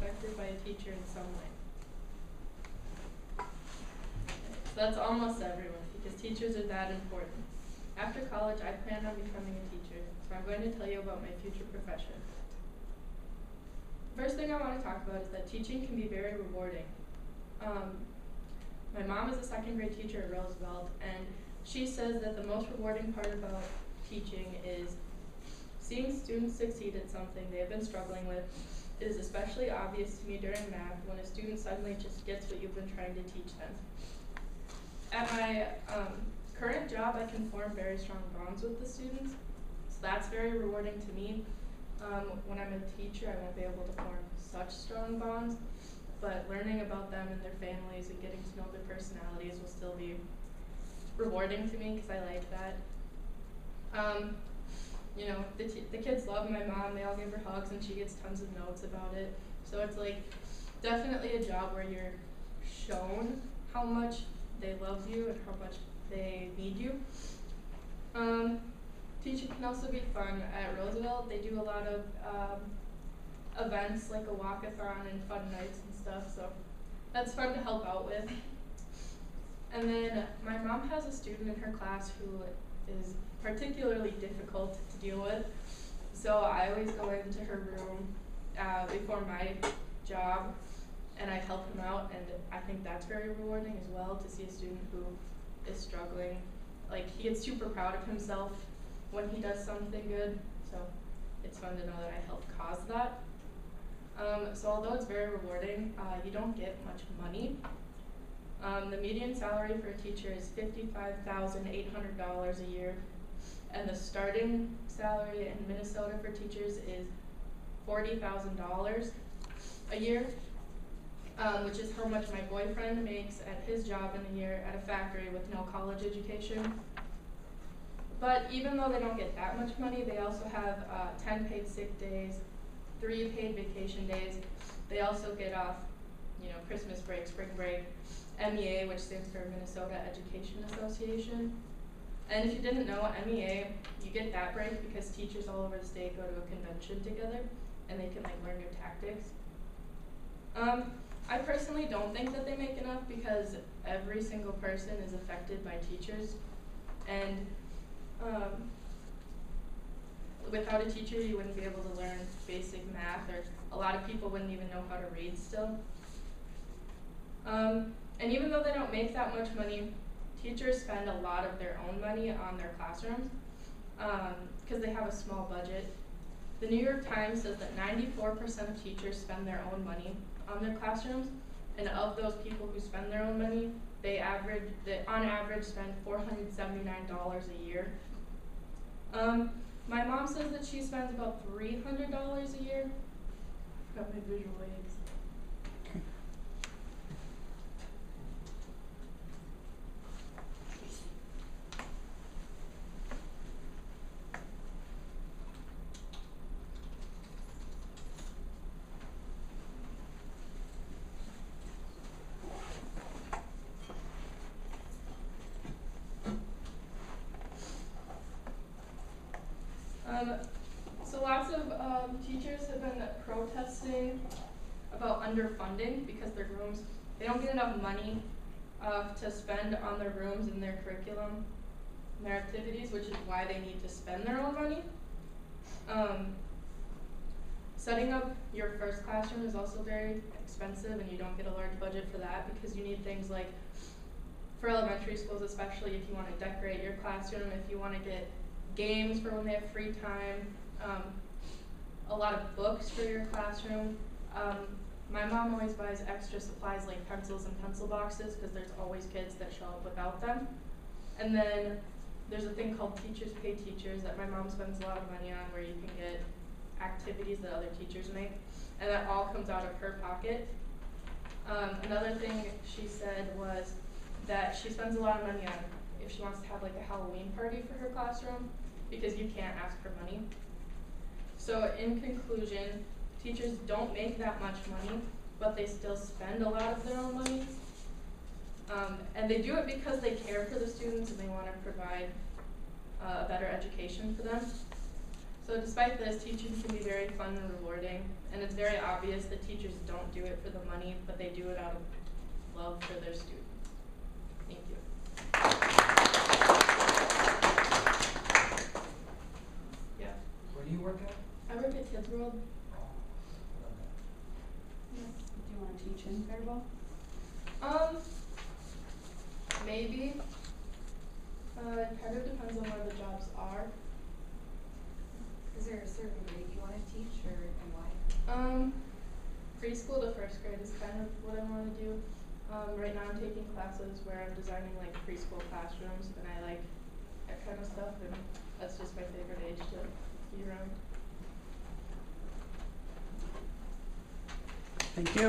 affected by a teacher in some way. So that's almost everyone, because teachers are that important. After college, I plan on becoming a teacher, so I'm going to tell you about my future profession. First thing I want to talk about is that teaching can be very rewarding. My mom is a second grade teacher at Roosevelt, and she says that the most rewarding part about teaching is seeing students succeed at something they have been struggling with. It is especially obvious to me during math when a student suddenly just gets what you've been trying to teach them. At my current job, I can form very strong bonds with the students, so that's very rewarding to me. When I'm a teacher, I won't be able to form such strong bonds, but learning about them and their families and getting to know their personalities will still be rewarding to me because I like that. You know, the kids love my mom, they all give her hugs and she gets tons of notes about it. So it's like definitely a job where you're shown how much they love you and how much they need you. Teaching can also be fun. At Roosevelt, they do a lot of events like a walkathon and fun nights and stuff, so that's fun to help out with. And then my mom has a student in her class who is particularly difficult to deal with, so I always go into her room before my job and I help him out, and I think that's very rewarding as well to see a student who is struggling. Like, he gets super proud of himself when he does something good, so it's fun to know that I helped cause that. So although it's very rewarding, you don't get much money. The median salary for a teacher is $55,800 a year, and the starting salary in Minnesota for teachers is $40,000 a year, which is how much my boyfriend makes at his job in a year at a factory with no college education. But even though they don't get that much money, they also have 10 paid sick days, 3 paid vacation days. They also get off, you know, Christmas break, spring break, MEA, which stands for Minnesota Education Association. And if you didn't know, MEA, you get that break because teachers all over the state go to a convention together and they can like learn new tactics. I personally don't think that they make enough because every single person is affected by teachers, and without a teacher you wouldn't be able to learn basic math, or a lot of people wouldn't even know how to read still. And even though they don't make that much money, teachers spend a lot of their own money on their classrooms because they have a small budget. The New York Times says that 94% of teachers spend their own money on their classrooms, and of those people who spend their own money, they on average spend $479 a year. My mom says that she spends about $300 a year. Got my visual aids. So lots of teachers have been protesting about underfunding because their rooms, they don't get enough money to spend on their rooms and their curriculum and their activities, which is why they need to spend their own money. Setting up your first classroom is also very expensive, and you don't get a large budget for that because you need things like, for elementary schools especially, if you want to decorate your classroom, if you want to get games for when they have free time, a lot of books for your classroom. My mom always buys extra supplies like pencils and pencil boxes because there's always kids that show up without them. And then there's a thing called Teachers Pay Teachers that my mom spends a lot of money on, where you can get activities that other teachers make, and that all comes out of her pocket. Another thing she said was that she spends a lot of money on if she wants to have like a Halloween party for her classroom, because you can't ask for money. So in conclusion, teachers don't make that much money, but they still spend a lot of their own money. And they do it because they care for the students and they want to provide a better education for them. So despite this, teaching can be very fun and rewarding, and it's very obvious that teachers don't do it for the money, but they do it out of love for their students. Thank you. Yeah. Where do you work at? I work at Kids World. Oh, love that. Yeah. Do you want to teach in Faribault? Maybe. It kind of depends on where the jobs are. Is there a certain grade you want to teach, or and why? Preschool to first grade is kind of what I want to do. Right now I'm taking classes where I'm designing like preschool classrooms, and I like that kind of stuff, and that's just my favorite age to be around. Thank you.